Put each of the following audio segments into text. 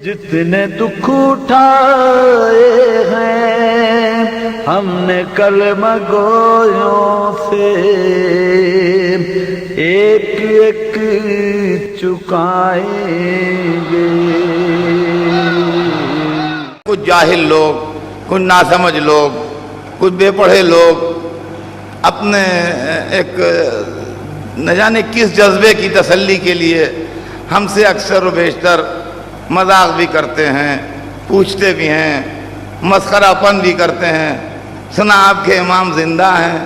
جتنے دکھ اٹھائے ہیں ہم نے کلمہ گویوں سے، ایک ایک چکائیں گے۔ کچھ جاہل لوگ، کچھ ناسمجھ لوگ، کچھ بے پڑھے لوگ اپنے ایک نہ جانے کس جذبے کی تسلی کے لیے ہم سے اکثر و بیشتر مذاق بھی کرتے ہیں، پوچھتے بھی ہیں، مسخرہ پن بھی کرتے ہیں۔ سنا آپ کے امام زندہ ہیں؟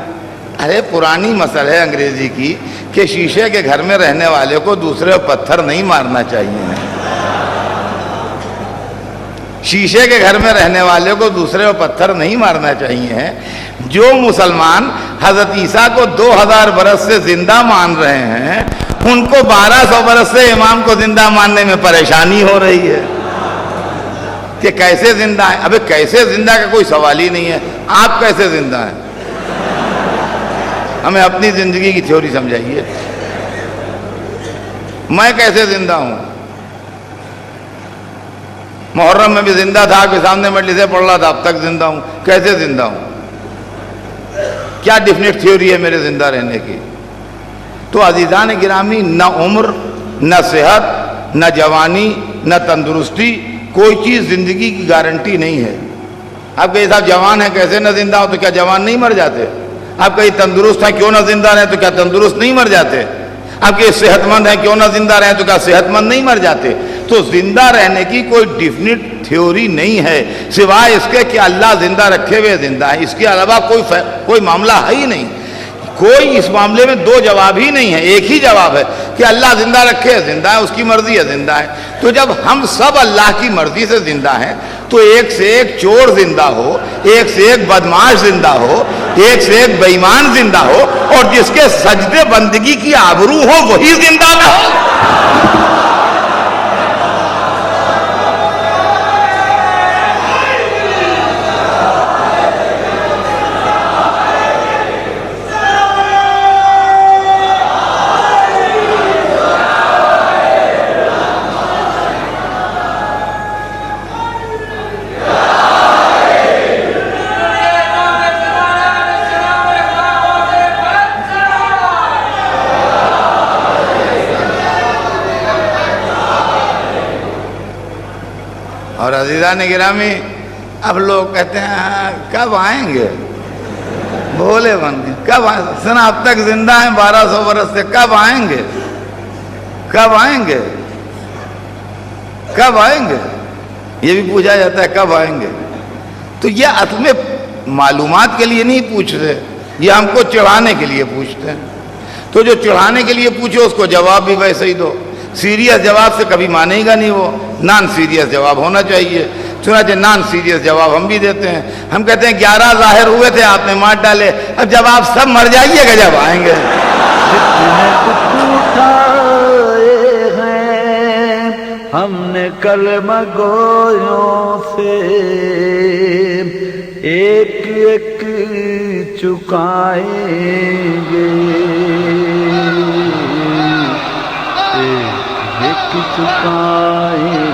ارے پرانی مسئلہ ہے انگریزی کی کہ شیشے کے گھر میں رہنے والے کو دوسرے پتھر نہیں مارنا چاہیے۔ شیشے کے گھر میں رہنے والے کو دوسرے پتھر نہیں مارنا چاہیے۔ جو مسلمان حضرت عیسیٰ کو 2000 برس سے زندہ مان رہے ہیں، ان کو 1200 برس سے امام کو زندہ ماننے میں پریشانی ہو رہی ہے کہ کیسے زندہ ہیں۔ ابے کیسے زندہ کا کوئی سوال ہی نہیں ہے، آپ کیسے زندہ ہیں؟ ہمیں اپنی زندگی کی تھیوری سمجھائیے۔ میں کیسے زندہ ہوں؟ محرم میں بھی زندہ تھا، آپ کے سامنے مجلسیں پڑھ رہا تھا، اب تک زندہ ہوں۔ کیسے زندہ ہوں؟ کیا ڈیفینٹ تھیوری ہے میرے زندہ رہنے کی؟ تو عزیزان گرامی، نہ عمر، نہ صحت، نہ جوانی، نہ تندرستی، کوئی چیز زندگی کی گارنٹی نہیں ہے۔ آپ کہیں صاحب جوان ہیں کیسے نہ زندہ ہو؟ تو کیا جوان نہیں مر جاتے؟ آپ کہیں تندرست ہیں کیوں نہ زندہ رہیں؟ تو کیا تندرست نہیں مر جاتے؟ آپ کہیں صحت مند ہیں کیوں نہ زندہ رہیں؟ تو کیا صحت مند نہیں مر جاتے؟ تو زندہ رہنے کی کوئی ڈیفینٹ تھیوری نہیں ہے سوائے اس کے کہ اللہ زندہ رکھے ہوئے زندہ ہے۔ اس کے علاوہ کوئی معاملہ ہے ہی نہیں۔ کوئی اس معاملے میں دو جواب ہی نہیں ہے، ایک ہی جواب ہے کہ اللہ زندہ رکھے زندہ ہے، اس کی مرضی ہے زندہ ہے۔ تو جب ہم سب اللہ کی مرضی سے زندہ ہیں تو ایک سے ایک چور زندہ ہو، ایک سے ایک بدماش زندہ ہو، ایک سے ایک بے ایمان زندہ ہو، اور جس کے سجدے بندگی کی آبرو ہو وہی زندہ نہ ہو۔ اور عزیزان گرامی، اب لوگ کہتے ہیں کب آئیں گے؟ بھولے بن گئے، کب آئیں؟ سنا اب تک زندہ ہیں 1200 برس سے، کب آئیں گے؟ کب آئیں گے؟ کب آئیں گے؟ یہ بھی پوچھا جاتا ہے کب آئیں گے؟ تو یہ اصل میں معلومات کے لیے نہیں پوچھتے، یہ ہم کو چڑھانے کے لیے پوچھتے ہیں۔ تو جو چڑھانے کے لیے پوچھے اس کو جواب بھی ویسے ہی دو۔ سیریس جواب سے کبھی مانے گا نہیں وہ، نان سیریس جواب ہونا چاہیے۔ چنانچہ نان سیریس جواب ہم بھی دیتے ہیں۔ ہم کہتے ہیں 11 ظاہر ہوئے تھے، آپ نے مار ڈالے، اب جب آپ سب مر جائیے گا جب آئیں گے۔ جتنے دکھ اٹھائے ہیں ہم نے کلمہ گویوں سے، ایک ایک چکائیں گے، ایک ایک چکائیں